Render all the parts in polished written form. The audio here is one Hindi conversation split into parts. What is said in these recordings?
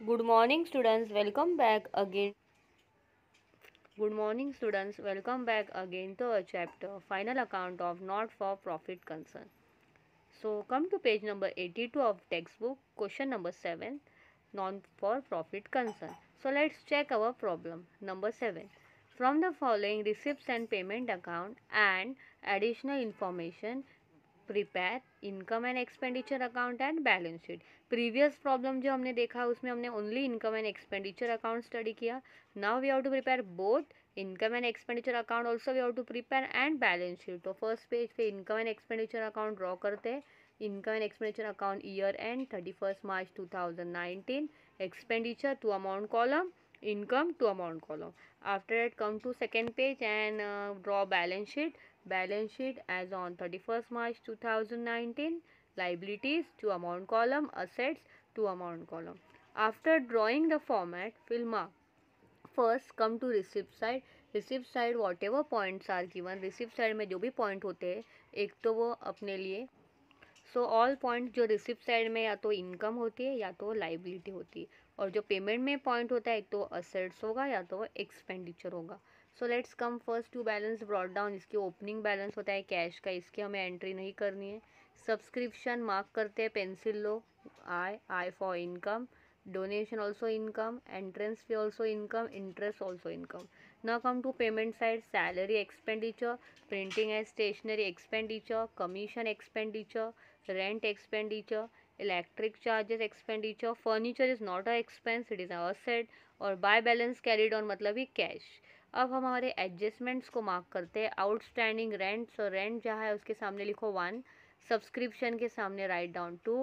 Good morning students, welcome back again. Good morning students, welcome back again to our chapter final account of not for profit concern. So come to page number 82 of textbook, question number 7, non for profit concern. So let's check our problem. Number 7. From the following receipts and payment account and additional information, prepare income and expenditure account and balance sheet. Previous problem जो हमने देखा उसमें हमने only income and expenditure account study किया. Now we have to prepare both income and expenditure account, also we have to prepare and balance sheet. तो फर्स्ट पेज पे income and expenditure account draw करते हैं. Income and expenditure account year end 31 March 2019. Expenditure to amount column, income to amount column. After that come to second page and draw balance sheet. Balance sheet as on 31st March 2019. Liabilities to amount column, assets to amount column. After drawing the format, fill mark. First come to receipt side. Receipt side whatever points are given, receipt side में जो भी point होते हैं एक तो वो अपने लिए. सो ऑल पॉइंट जो रिसिप्ट साइड में या तो इनकम होती है या तो लाइबिलिटी होती है, और जो पेमेंट में पॉइंट होता है एक तो असेट्स होगा या तो एक्सपेंडिचर होगा. So let's come first to balance brought down. इसकी ओपनिंग बैलेंस होता है कैश का, इसकी हमें एंट्री नहीं करनी है. सब्सक्रिप्शन मार्क करते हैं, pencil low, I for income, donation also income, entrance fee also income, interest also income. Now come to payment side, salary expenditure, printing and stationery expenditure, commission expenditure, rent expenditure, electric charges expenditure. Furniture is not a expense, it is an asset. और buy balance carried on मतलब ही कैश. अब हमारे एडजस्टमेंट्स को मार्क करते हैं. आउटस्टैंडिंग रेंट, सो रेंट जहाँ है उसके सामने लिखो 1, सब्सक्रिप्शन के सामने राइट डाउन 2,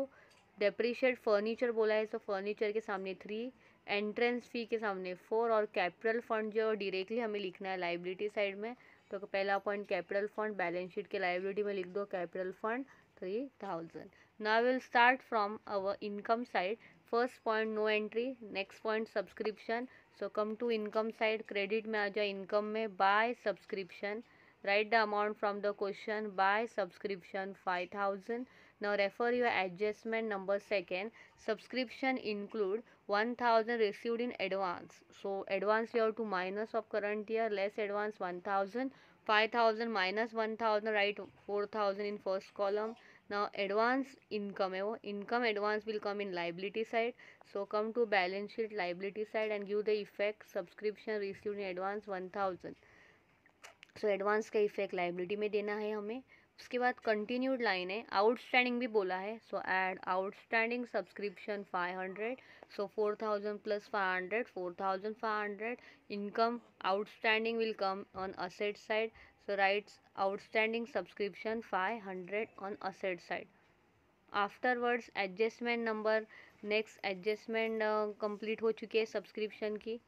डेप्रीशिएट फर्नीचर बोला है सो फर्नीचर के सामने 3, एंट्रेंस फी के सामने 4, और कैपिटल फंड जो डायरेक्टली हमें लिखना है लाइबिलिटी साइड में. तो पहला point capital fund, balance sheet के लाइबिलिटी में लिख दो capital fund 3000. Now we'll start from our income side. First point no entry, next point subscription. So come to income side, credit में आ जाओ income में buy subscription. Write the amount from the question, buy subscription 5000. Now refer your adjustment number second. Subscription include 1000 received in advance. So advance you have to minus of current year, less advance 1000. 5000 minus 1000, write 4000 in first column. Now advance income है वो, income advance will come in liability side. So come to balance sheet liability side and give the effect subscription received in advance 1000. So advance का इफेक्ट लाइबिलिटी में देना है हमें. उसके बाद कंटिन्यूड लाइन है, आउटस्टैंडिंग भी बोला है. So add outstanding subscription 500. So 4000 plus 500, 4500. Income outstanding will come on asset side. So writes outstanding subscription 500 on asset side. Afterwards adjustment number, next adjustment complete हो चुकी है सब्सक्रिप्शन की.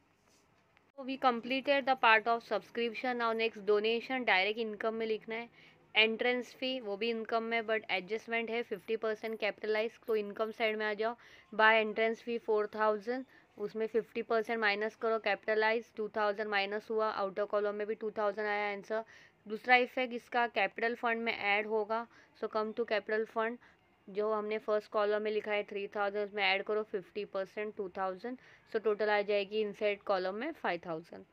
We completed the part of subscription. Now next donation, direct income में लिखना है. एंट्रेंस फ़ी वो भी इनकम में बट एडजस्टमेंट है 50% कैपिटलाइज, तो इनकम साइड में आ जाओ. बाय एंट्रेंस फ़ी 4000, उसमें 50% माइनस करो, कैपिटलाइज 2000 माइनस हुआ, आउटर कॉलम में भी 2000 आया आंसर. दूसरा इफेक्ट इसका कैपिटल फंड में ऐड होगा. सो कम टू कैपिटल फंड, जो हमने फर्स्ट कॉलम में लिखा है 3000, उसमें ऐड करो 50% 2000. सो टोटल आ जाएगी इनसाइड कॉलम में 5000.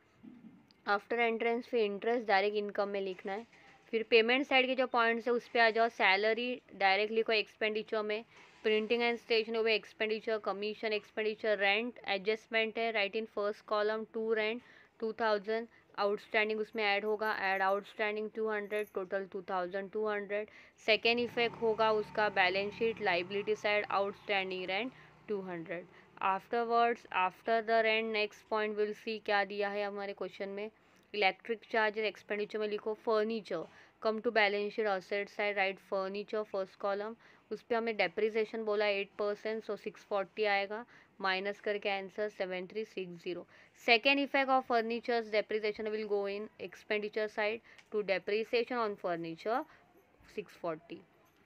आफ्टर एंट्रेंस फिर इंटरेस्ट डायरेक्ट इनकम में लिखना है. फिर पेमेंट साइड के जो पॉइंट्स है उस पर आ जाओ. सैलरी डायरेक्ट लिखो एक्सपेंडिचर में, प्रिंटिंग एंड स्टेशनरी में expenditure, commission expenditure, rent adjustment है, right in first column 2 rent 2000. Outstanding उसमें ऐड होगा, add outstanding 200, total 2200. Second effect होगा उसका balance sheet liability side, outstanding rent 200. Afterwards after the rent next point will see क्या दिया है हमारे क्वेश्चन में. इलेक्ट्रिक चार्जेस एक्सपेंडिचर में लिखो furniture. Come to balance sheet asset side, right furniture first column. उस पर हमें डेप्रिसिएशन बोला 8%, सो 640 आएगा, माइनस करके answer 7360. Second effect of furniture's depreciation will go in expenditure side to depreciation on furniture 640.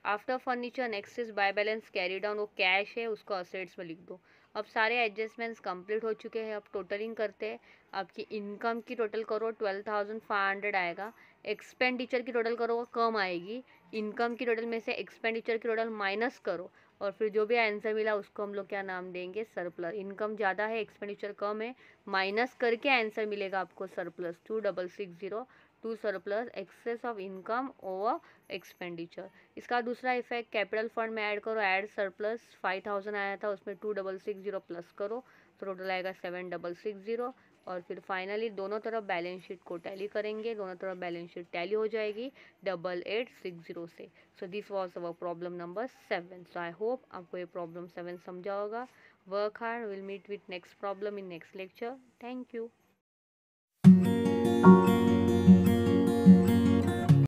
After furniture next is by balance carry down, वो कैश है उसको असेट्स में लिख दो. अब सारे एडजस्टमेंट्स कंप्लीट हो चुके हैं. अब टोटलिंग करते हैं. आपकी इनकम की टोटल करो 12500 आएगा. एक्सपेंडिचर की टोटल करो कम आएगी. इनकम की टोटल में से एक्सपेंडिचर की टोटल माइनस करो, और फिर जो भी आंसर मिला उसको हम लोग क्या नाम देंगे, सरप्लस। इनकम ज़्यादा है, एक्सपेंडिचर कम है, माइनस करके आंसर मिलेगा आपको surplus 2660 to surplus excess of income over expenditure. इसका दूसरा इफेक्ट, कैपिटल फंड में ऐड करो, ऐड सरप्लस 5000 आया था उसमें 2660 प्लस करो तो टोटल आएगा 7660। और फिर फाइनली दोनों तरफ बैलेंस शीट को टैली करेंगे, दोनों तरफ बैलेंस शीट टैली हो जाएगी 8860 से। So this was our problem number 7। So I hope आपको ये प्रॉब्लम 7 समझा होगा। Work hard, will meet with next problem in next lecture. Thank you.